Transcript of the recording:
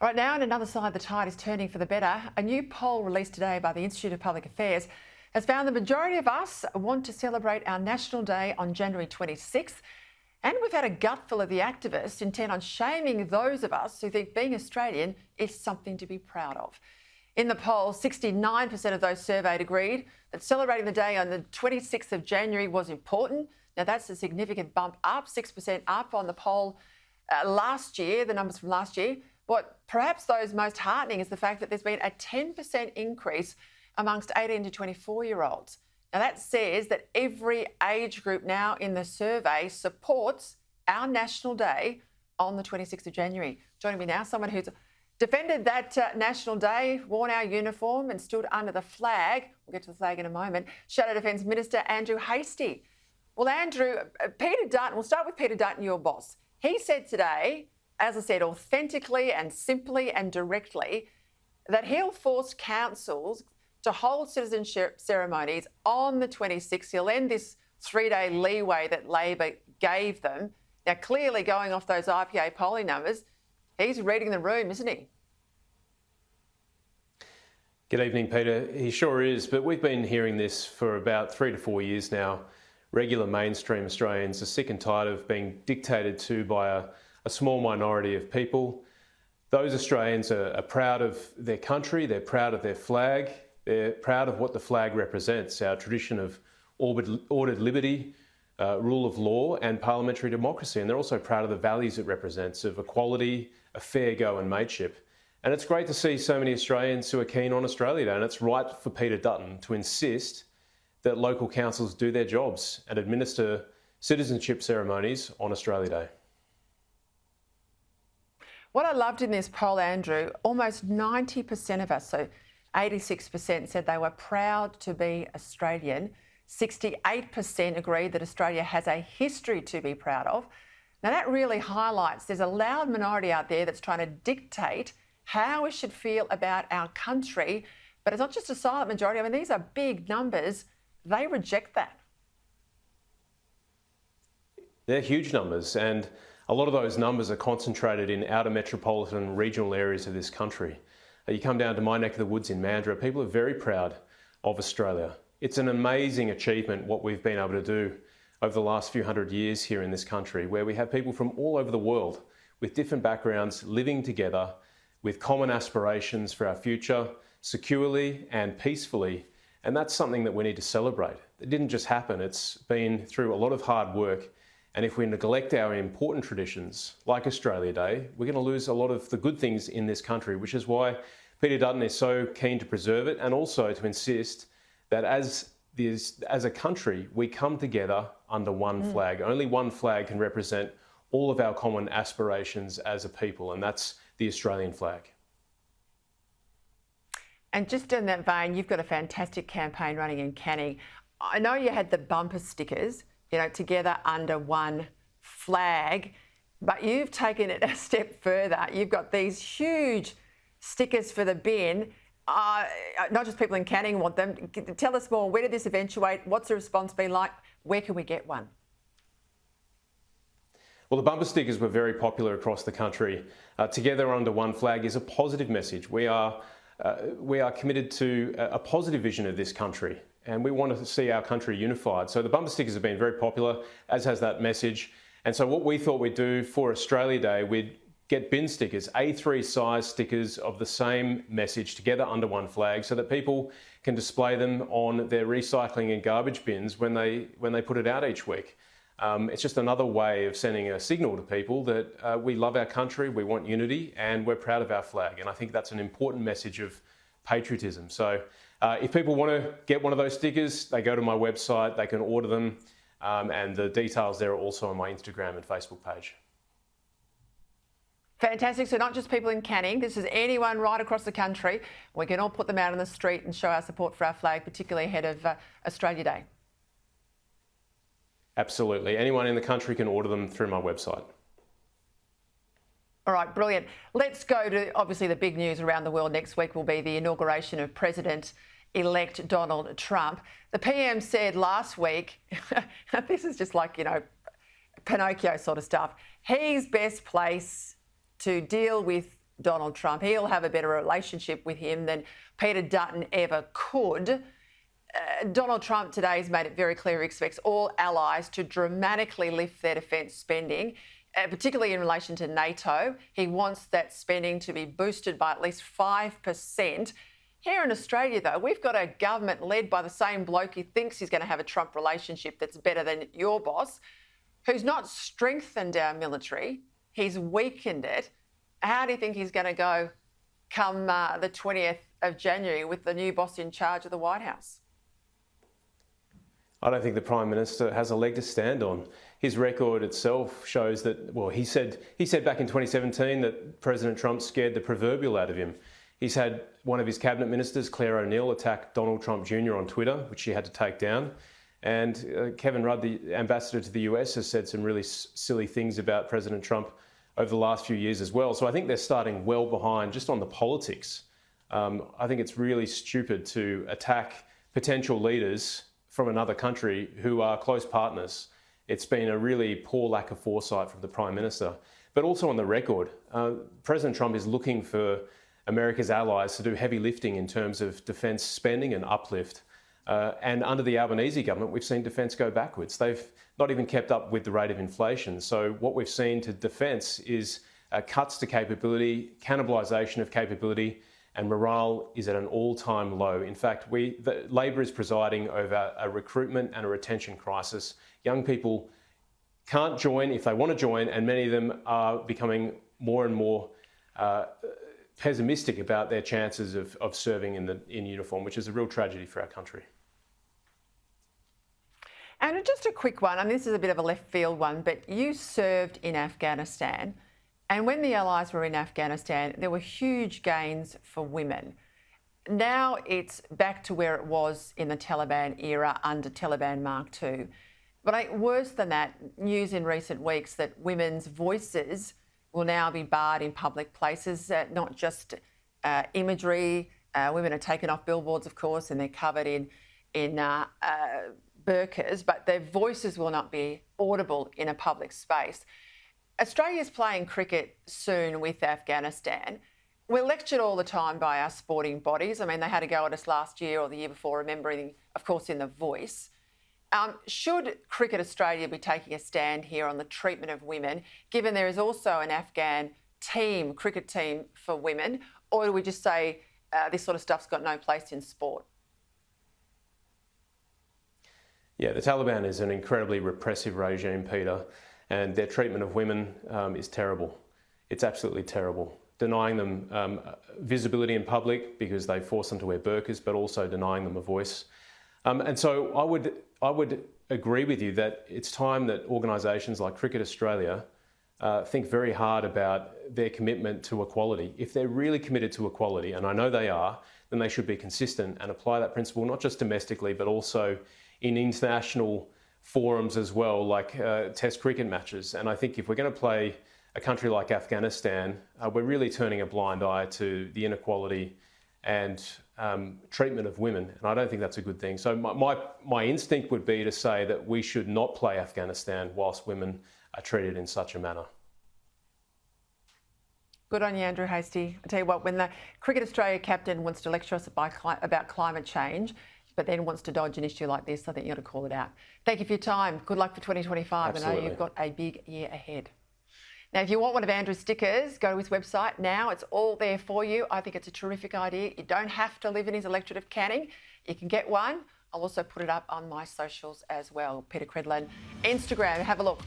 Right now, on another side, the tide is turning for the better. A new poll released today by the Institute of Public Affairs has found the majority of us want to celebrate our National Day on January 26th. And we've had a gutful of the activists intent on shaming those of us who think being Australian is something to be proud of. In the poll, 69% of those surveyed agreed that celebrating the day on the 26th of January was important. Now, that's a significant bump up, 6% up on the poll last year, the numbers from last year. What perhaps those most heartening is the fact that there's been a 10% increase amongst 18 to 24-year-olds. Now, that says that every age group now in the survey supports our National Day on the 26th of January. Joining me now, someone who's defended that National Day, worn our uniform and stood under the flag. We'll get to the flag in a moment. Shadow Defence Minister Andrew Hastie. Well, Andrew, Peter Dutton, we'll start with Peter Dutton, your boss. He said today, as I said, authentically and simply and directly, that he'll force councils to hold citizenship ceremonies on the 26th. He'll end this 3-day leeway that Labor gave them. Now, clearly going off those IPA polling numbers, he's reading the room, isn't he? Good evening, Peter. He sure is, but we've been hearing this for about 3 to 4 years now. Regular mainstream Australians are sick and tired of being dictated to by a small minority of people. Those Australians are proud of their country, they're proud of their flag, they're proud of what the flag represents, our tradition of ordered liberty, rule of law and parliamentary democracy. And they're also proud of the values it represents of equality, a fair go and mateship. And it's great to see so many Australians who are keen on Australia Day, and it's right for Peter Dutton to insist that local councils do their jobs and administer citizenship ceremonies on Australia Day. What I loved in this poll, Andrew, almost 90% of us, so 86% said they were proud to be Australian. 68% agreed that Australia has a history to be proud of. Now, that really highlights there's a loud minority out there that's trying to dictate how we should feel about our country. But it's not just a silent majority. I mean, these are big numbers. They reject that. They're huge numbers, and a lot of those numbers are concentrated in outer metropolitan and regional areas of this country. You come down to my neck of the woods in Mandurah, people are very proud of Australia. It's an amazing achievement what we've been able to do over the last few hundred years here in this country, where we have people from all over the world with different backgrounds living together with common aspirations for our future, securely and peacefully. And that's something that we need to celebrate. It didn't just happen, it's been through a lot of hard work. And if we neglect our important traditions, like Australia Day, we're going to lose a lot of the good things in this country, which is why Peter Dutton is so keen to preserve it, and also to insist that as a country, we come together under one flag. Only one flag can represent all of our common aspirations as a people, and that's the Australian flag. And just in that vein, you've got a fantastic campaign running in Canning. I know you had the bumper stickers, together under one flag, but you've taken it a step further. You've got these huge stickers for the bin. Not just people in Canning want them. Tell us more. Where did this eventuate? What's the response been like? Where can we get one? Well, the bumper stickers were very popular across the country. Together under one flag is a positive message. We are committed to a positive vision of this country, and we want to see our country unified. So the bumper stickers have been very popular, as has that message. And so what we thought we'd do for Australia Day, we'd get bin stickers, A3 size stickers of the same message together under one flag, so that people can display them on their recycling and garbage bins when they put it out each week. It's just another way of sending a signal to people that we love our country, we want unity, and we're proud of our flag. And I think that's an important message of patriotism. So if people want to get one of those stickers, they go to my website, they can order them, and the details there are also on my Instagram and Facebook page. Fantastic. So not just people in Canning, this is anyone right across the country. We can all put them out on the street and show our support for our flag, particularly ahead of Australia Day. Absolutely. Anyone in the country can order them through my website. All right, brilliant. Let's go to, obviously, the big news around the world next week will be the inauguration of President-elect Donald Trump. The PM said last week, this is just like, Pinocchio sort of stuff, he's best placed to deal with Donald Trump. He'll have a better relationship with him than Peter Dutton ever could. Donald Trump today has made it very clear he expects all allies to dramatically lift their defence spending, particularly in relation to NATO. He wants that spending to be boosted by at least 5%. Here in Australia, though, we've got a government led by the same bloke who thinks he's going to have a Trump relationship that's better than your boss, who's not strengthened our military, he's weakened it. How do you think he's going to go come the 20th of January with the new boss in charge of the White House? I don't think the Prime Minister has a leg to stand on. His record itself shows that, well, he said back in 2017 that President Trump scared the proverbial out of him. He's had one of his cabinet ministers, Claire O'Neill, attack Donald Trump Jr. on Twitter, which she had to take down. And Kevin Rudd, the ambassador to the US, has said some really silly things about President Trump over the last few years as well. So I think they're starting well behind just on the politics. I think it's really stupid to attack potential leaders from another country who are close partners. It's been a really poor lack of foresight from the Prime Minister. But also on the record, President Trump is looking for America's allies to do heavy lifting in terms of defence spending and uplift. And under the Albanese government, we've seen defence go backwards. They've not even kept up with the rate of inflation. So what we've seen to defence is cuts to capability, cannibalisation of capability, and morale is at an all-time low. In fact, Labor is presiding over a recruitment and a retention crisis. Young people can't join if they want to join, and many of them are becoming more and more pessimistic about their chances of serving in uniform, which is a real tragedy for our country. And just a quick one, and this is a bit of a left field one, but you served in Afghanistan, and when the Allies were in Afghanistan, there were huge gains for women. Now it's back to where it was in the Taliban era under Taliban Mark II. But worse than that, news in recent weeks that women's voices will now be barred in public places, not just imagery. Women are taken off billboards, of course, and they're covered in burqas, but their voices will not be audible in a public space. Australia's playing cricket soon with Afghanistan. We're lectured all the time by our sporting bodies. I mean, they had a go at us last year or the year before, remembering, of course, in The Voice. Should Cricket Australia be taking a stand here on the treatment of women, given there is also an Afghan cricket team for women, or do we just say this sort of stuff's got no place in sport? Yeah, the Taliban is an incredibly repressive regime, Peter, and their treatment of women is terrible. It's absolutely terrible. Denying them visibility in public because they force them to wear burqas, but also denying them a voice. And so I would agree with you that it's time that organisations like Cricket Australia think very hard about their commitment to equality. If they're really committed to equality, and I know they are, then they should be consistent and apply that principle not just domestically, but also in international forums as well, like test cricket matches. And I think if we're going to play a country like Afghanistan, we're really turning a blind eye to the inequality and treatment of women, and I don't think that's a good thing. So my instinct would be to say that we should not play Afghanistan whilst women are treated in such a manner. Good on you, Andrew Hastie. I tell you what, when the Cricket Australia captain wants to lecture us about climate change, but then wants to dodge an issue like this, I think you ought to call it out. Thank you for your time. Good luck for 2025. Absolutely. I know you've got a big year ahead. Now, if you want one of Andrew's stickers, go to his website now. It's all there for you. I think it's a terrific idea. You don't have to live in his electorate of Canning. You can get one. I'll also put it up on my socials as well. Peta Credlin, Instagram. Have a look.